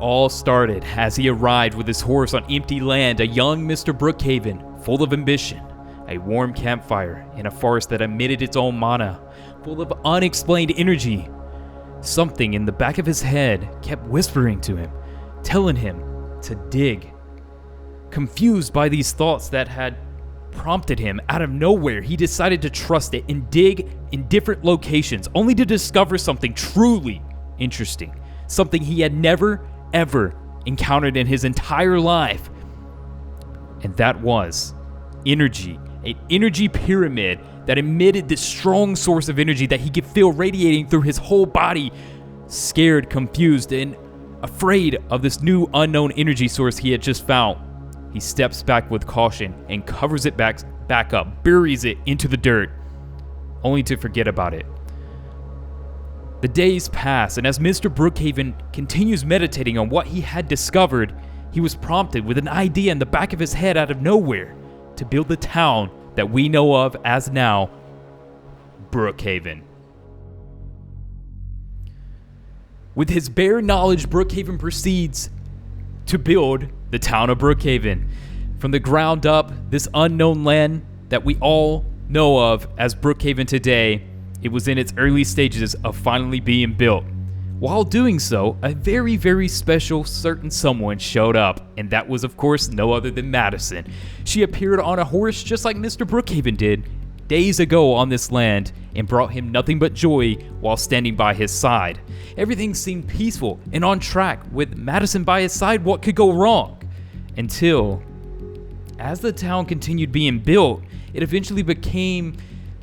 all started as he arrived with his horse on empty land, a young Mr. Brookhaven, full of ambition, a warm campfire in a forest that emitted its own mana, full of unexplained energy. Something in the back of his head kept whispering to him, telling him to dig. Confused by these thoughts that had prompted him out of nowhere, he decided to trust it and dig in different locations, only to discover something truly interesting, something he had never, ever encountered in his entire life. And that was energy, an energy pyramid that emitted this strong source of energy that he could feel radiating through his whole body. Scared, confused, and afraid of this new unknown energy source he had just found, he steps back with caution and covers it back up, buries it into the dirt, only to forget about it. The days pass, and as Mr. Brookhaven continues meditating on what he had discovered, he was prompted with an idea in the back of his head out of nowhere to build the town that we know of as now Brookhaven. With his bare knowledge, Brookhaven proceeds to build the town of Brookhaven. From the ground up, this unknown land that we all know of as Brookhaven today, it was in its early stages of finally being built. While doing so, a very, very special certain someone showed up, and that was, of course, no other than Madison. She appeared on a horse just like Mr. Brookhaven did days ago on this land and brought him nothing but joy while standing by his side. Everything seemed peaceful and on track with Madison by his side. What could go wrong? Until, as the town continued being built, it eventually became,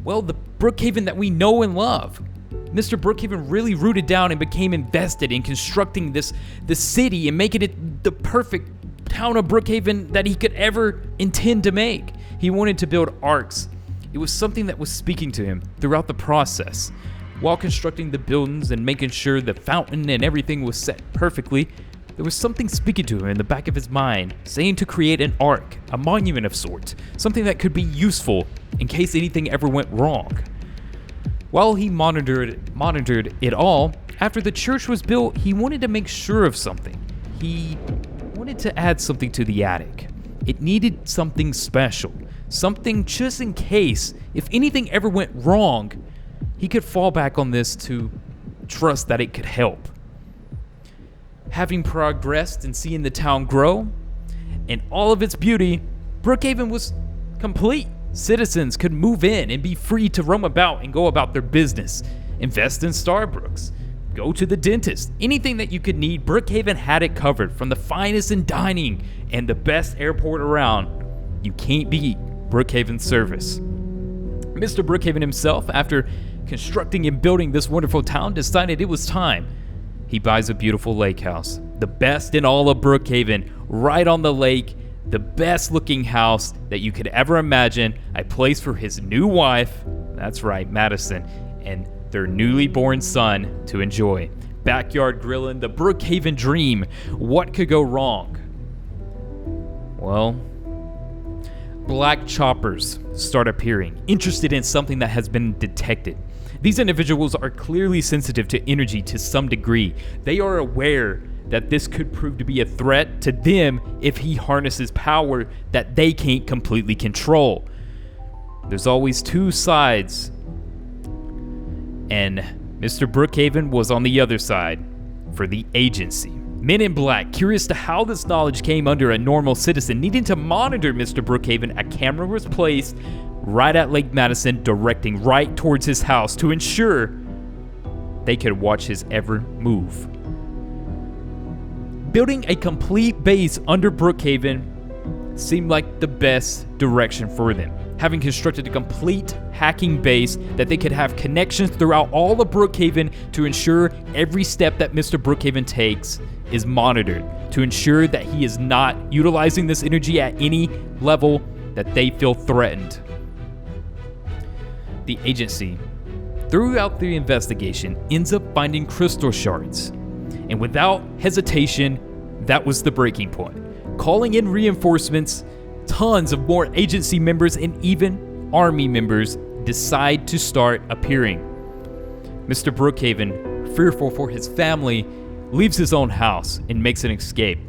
well, the Brookhaven that we know and love. Mr. Brookhaven really rooted down and became invested in constructing this city and making it the perfect town of Brookhaven that he could ever intend to make. He wanted to build arcs. It was something that was speaking to him throughout the process. While constructing the buildings and making sure the fountain and everything was set perfectly, there was something speaking to him in the back of his mind, saying to create an arc, a monument of sorts, something that could be useful in case anything ever went wrong. While he monitored it all, after the church was built, he wanted to make sure of something. He wanted to add something to the attic. It needed something special, something just in case, if anything ever went wrong, he could fall back on this to trust that it could help. Having progressed and seeing the town grow in all of its beauty, Brookhaven was complete. Citizens could move in and be free to roam about and go about their business, invest in Starbucks, go to the dentist. Anything that you could need, Brookhaven had it covered, from the finest in dining and the best airport around. You can't beat Brookhaven's service. Mr. Brookhaven himself, after constructing and building this wonderful town, decided it was time. He buys a beautiful lake house, the best in all of Brookhaven, right on the lake, the best looking house that you could ever imagine, a place for his new wife, that's right, Madison, and their newly born son to enjoy. Backyard grilling, the Brookhaven dream. What could go wrong? Well, black choppers start appearing, interested in something that has been detected. These individuals are clearly sensitive to energy to some degree. They are aware that this could prove to be a threat to them if he harnesses power that they can't completely control. There's always two sides, and Mr. Brookhaven was on the other side for the agency. Men in black, curious to how this knowledge came under a normal citizen, needing to monitor Mr. Brookhaven, a camera was placed right at Lake Madison, directing right towards his house to ensure they could watch his every move. Building a complete base under Brookhaven seemed like the best direction for them. Having constructed a complete hacking base that they could have connections throughout all of Brookhaven to ensure every step that Mr. Brookhaven takes is monitored, to ensure that he is not utilizing this energy at any level that they feel threatened. The agency, throughout the investigation, ends up finding crystal shards. And without hesitation, that was the breaking point. Calling in reinforcements, tons of more agency members and even army members decide to start appearing. Mr. Brookhaven, fearful for his family, leaves his own house and makes an escape,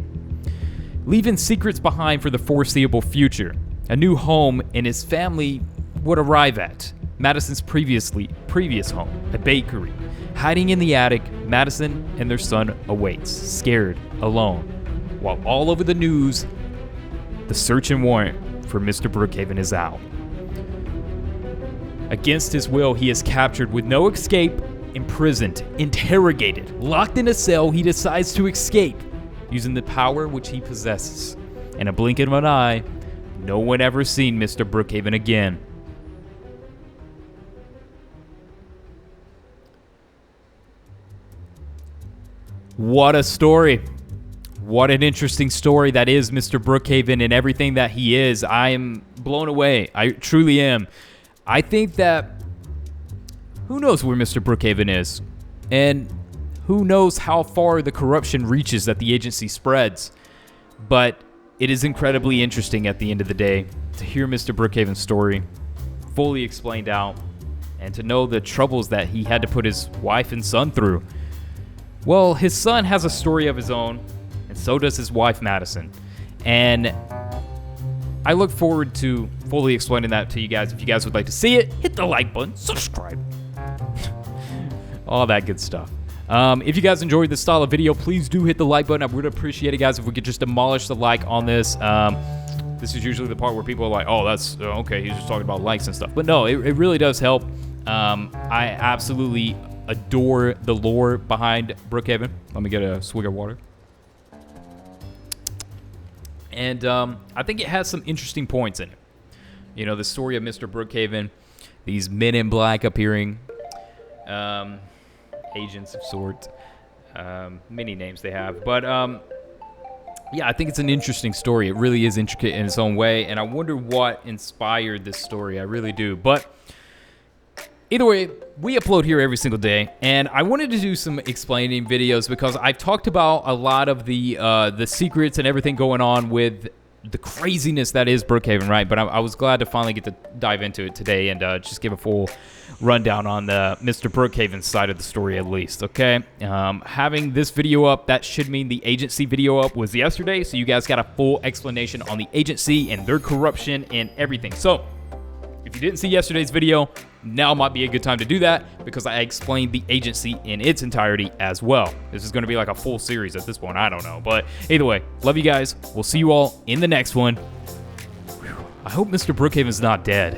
leaving secrets behind for the foreseeable future. A new home and his family would arrive at Madison's previous home, a bakery. Hiding in the attic, Madison and their son awaits, scared, alone, while all over the news, the search and warrant for Mr. Brookhaven is out. Against his will, he is captured with no escape, imprisoned, interrogated, locked in a cell. He decides to escape using the power which he possesses. In a blink of an eye, no one ever seen Mr. Brookhaven again. What a story. What an interesting story that is Mr. Brookhaven and everything that he is. I am blown away. I truly am. I think that who knows where Mr. Brookhaven is, and who knows how far the corruption reaches that the agency spreads. But it is incredibly interesting at the end of the day to hear Mr. Brookhaven's story fully explained out and to know the troubles that he had to put his wife and son through. Well, his son has a story of his own, and so does his wife, Madison. And I look forward to fully explaining that to you guys. If you guys would like to see it, hit the like button, subscribe, all that good stuff. If you guys enjoyed this style of video, please do hit the like button. I would appreciate it, guys, if we could just demolish the like on this. This is usually the part where people are like, oh, that's okay, he's just talking about likes and stuff. But no, it really does help. I absolutely adore the lore behind Brookhaven. Let me get a swig of water. And I think it has some interesting points in it. You know, the story of Mr. Brookhaven, these men in black appearing, agents of sorts, many names they have. But yeah, I think it's an interesting story. It really is intricate in its own way. And I wonder what inspired this story. I really do. But either way, we upload here every single day, and I wanted to do some explaining videos because I've talked about a lot of the secrets and everything going on with the craziness that is Brookhaven, right? But I was glad to finally get to dive into it today and just give a full rundown on the Mr. Brookhaven side of the story at least, okay? Having this video up, that should mean the agency video up was yesterday, so you guys got a full explanation on the agency and their corruption and everything. So if you didn't see yesterday's video, now might be a good time to do that because I explained the agency in its entirety as well. This is going to be like a full series at this point. I don't know. But either way, love you guys. We'll see you all in the next one. I hope Mr. Brookhaven's not dead.